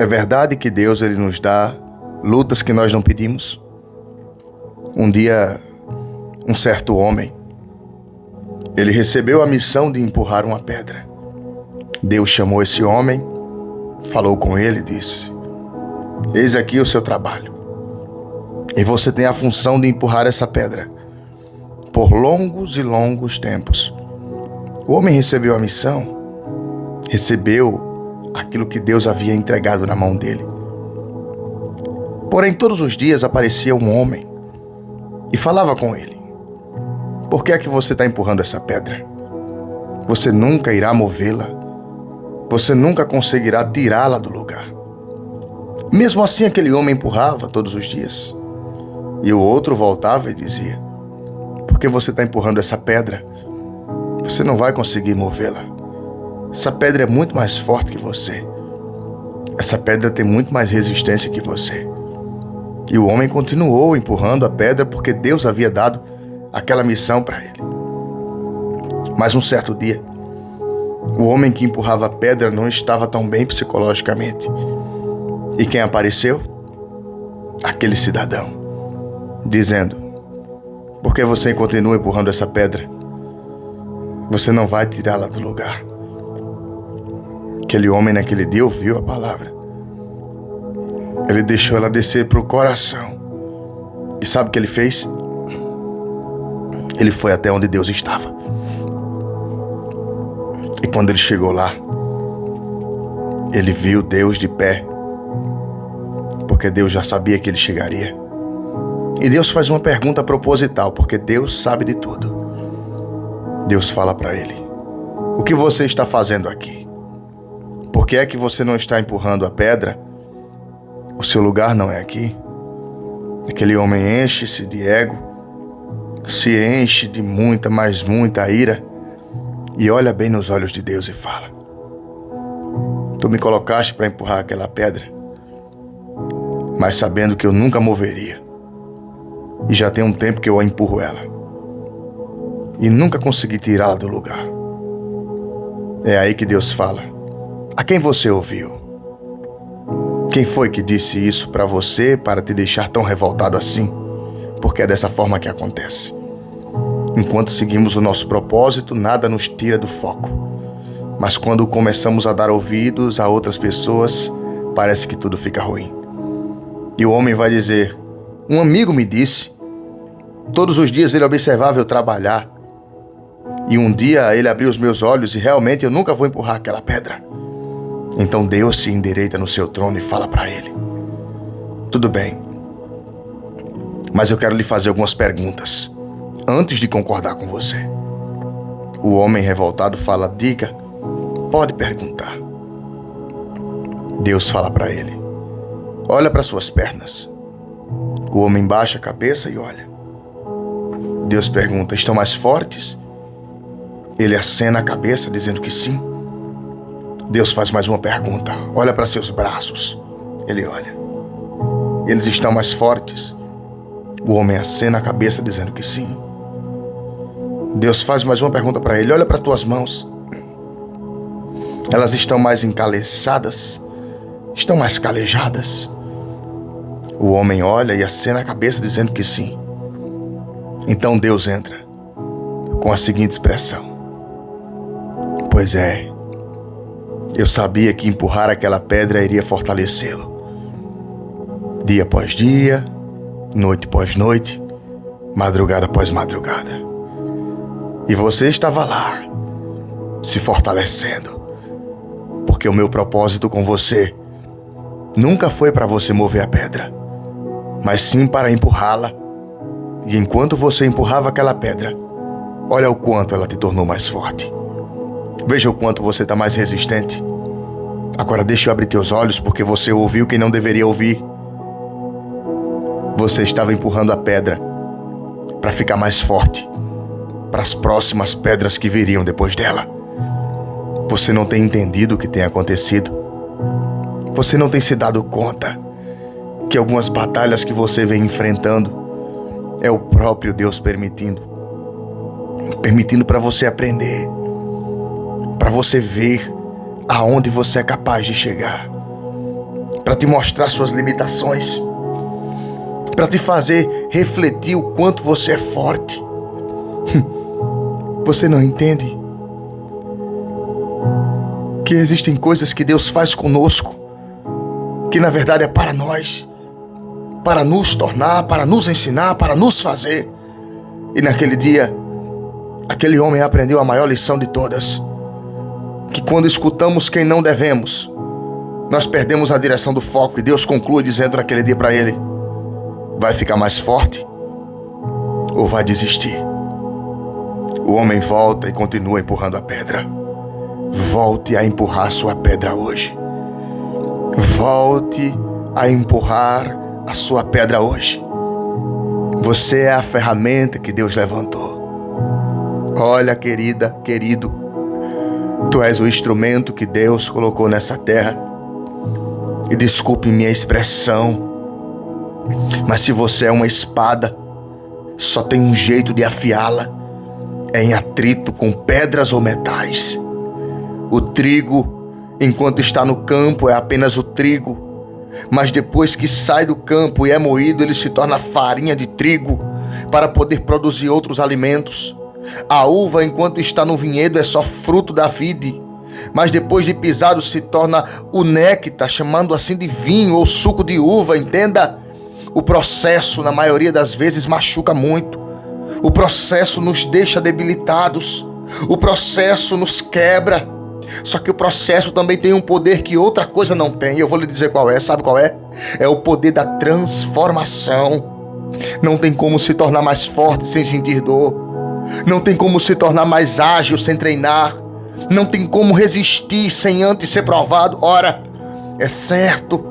É verdade que Deus ele nos dá lutas que nós não pedimos? Um dia, um certo homem, ele recebeu a missão de empurrar uma pedra. Deus chamou esse homem, falou com ele e disse: eis aqui o seu trabalho. E você tem a função de empurrar essa pedra por longos e longos tempos. O homem recebeu a missão, recebeu aquilo que Deus havia entregado na mão dele. Porém, todos os dias aparecia um homem e falava com ele: por que é que você está empurrando essa pedra? Você nunca irá movê-la. Você nunca conseguirá tirá-la do lugar. Mesmo assim, aquele homem empurrava todos os dias. E o outro voltava e dizia: por que você está empurrando essa pedra? Você não vai conseguir movê-la. Essa pedra é muito mais forte que você. Essa pedra tem muito mais resistência que você. E o homem continuou empurrando a pedra porque Deus havia dado aquela missão para ele. Mas um certo dia, o homem que empurrava a pedra não estava tão bem psicologicamente. E quem apareceu? Aquele cidadão, dizendo: por que você continua empurrando essa pedra? Você não vai tirá-la do lugar. Aquele homem naquele dia ouviu a palavra. Ele deixou ela descer para o coração. E sabe o que ele fez? Ele foi até onde Deus estava. E quando ele chegou lá, ele viu Deus de pé, porque Deus já sabia que ele chegaria. E Deus faz uma pergunta proposital, porque Deus sabe de tudo. Deus fala para ele: o que você está fazendo aqui? Por que é que você não está empurrando a pedra? O seu lugar não é aqui. Aquele homem enche-se de ego, se enche de muita, mas muita ira, e olha bem nos olhos de Deus e fala: tu me colocaste para empurrar aquela pedra, mas sabendo que eu nunca moveria. E já tem um tempo que eu empurro ela e nunca consegui tirá-la do lugar. É aí que Deus fala: a quem você ouviu? Quem foi que disse isso para você para te deixar tão revoltado assim? Porque é dessa forma que acontece. Enquanto seguimos o nosso propósito, nada nos tira do foco. Mas quando começamos a dar ouvidos a outras pessoas, parece que tudo fica ruim. E o homem vai dizer: um amigo me disse. Todos os dias ele observava eu trabalhar. E um dia ele abriu os meus olhos e realmente eu nunca vou empurrar aquela pedra. Então Deus se endireita no seu trono e fala para ele: tudo bem, mas eu quero lhe fazer algumas perguntas antes de concordar com você. O homem revoltado fala: diga, pode perguntar. Deus fala para ele: olha para suas pernas. O homem baixa a cabeça e olha. Deus pergunta: estão mais fortes? Ele acena a cabeça dizendo que sim. Deus faz mais uma pergunta: olha para seus braços. Ele olha. Eles estão mais fortes? O homem acena a cabeça dizendo que sim. Deus faz mais uma pergunta para ele: olha para as tuas mãos. Elas estão mais encaleçadas? Estão mais calejadas? O homem olha e acena a cabeça dizendo que sim. Então Deus entra com a seguinte expressão: pois é, eu sabia que empurrar aquela pedra iria fortalecê-lo. Dia após dia, noite após noite, madrugada após madrugada. E você estava lá, se fortalecendo, porque o meu propósito com você nunca foi para você mover a pedra, mas sim para empurrá-la. E enquanto você empurrava aquela pedra, olha o quanto ela te tornou mais forte. Veja o quanto você está mais resistente. Agora deixa eu abrir teus olhos, porque você ouviu quem não deveria ouvir. Você estava empurrando a pedra para ficar mais forte, para as próximas pedras que viriam depois dela. Você não tem entendido o que tem acontecido. Você não tem se dado conta que algumas batalhas que você vem enfrentando é o próprio Deus permitindo para você aprender, para você ver aonde você é capaz de chegar. para te mostrar suas limitações, para te fazer refletir o quanto você é forte. Você não entende que existem coisas que Deus faz conosco que na verdade é para nós, para nos tornar, para nos ensinar, para nos fazer. E naquele dia, aquele homem aprendeu a maior lição de todas, que quando escutamos quem não devemos, nós perdemos a direção do foco. E Deus conclui dizendo naquele dia para ele: vai ficar mais forte ou vai desistir? O homem volta e continua empurrando a pedra. Volte a empurrar sua pedra hoje. Volte a empurrar a sua pedra hoje. Você é a ferramenta que Deus levantou. Olha, querida, querido, tu és o instrumento que Deus colocou nessa terra. E desculpe minha expressão, mas se você é uma espada, só tem um jeito de afiá-la: é em atrito com pedras ou metais. O trigo, enquanto está no campo, é apenas o trigo, mas depois que sai do campo e é moído, ele se torna farinha de trigo para poder produzir outros alimentos. A uva, enquanto está no vinhedo, é só fruto da vide, mas depois de pisado se torna o néctar, chamando assim de vinho ou suco de uva. Entenda, o processo na maioria das vezes machuca muito. O processo nos deixa debilitados. O processo nos quebra. Só que o processo também tem um poder que outra coisa não tem. Eu vou lhe dizer qual é. Sabe qual é? É o poder da transformação. Não tem como se tornar mais forte sem sentir dor. Não tem como se tornar mais ágil sem treinar. Não tem como resistir sem antes ser provado. Ora, é certo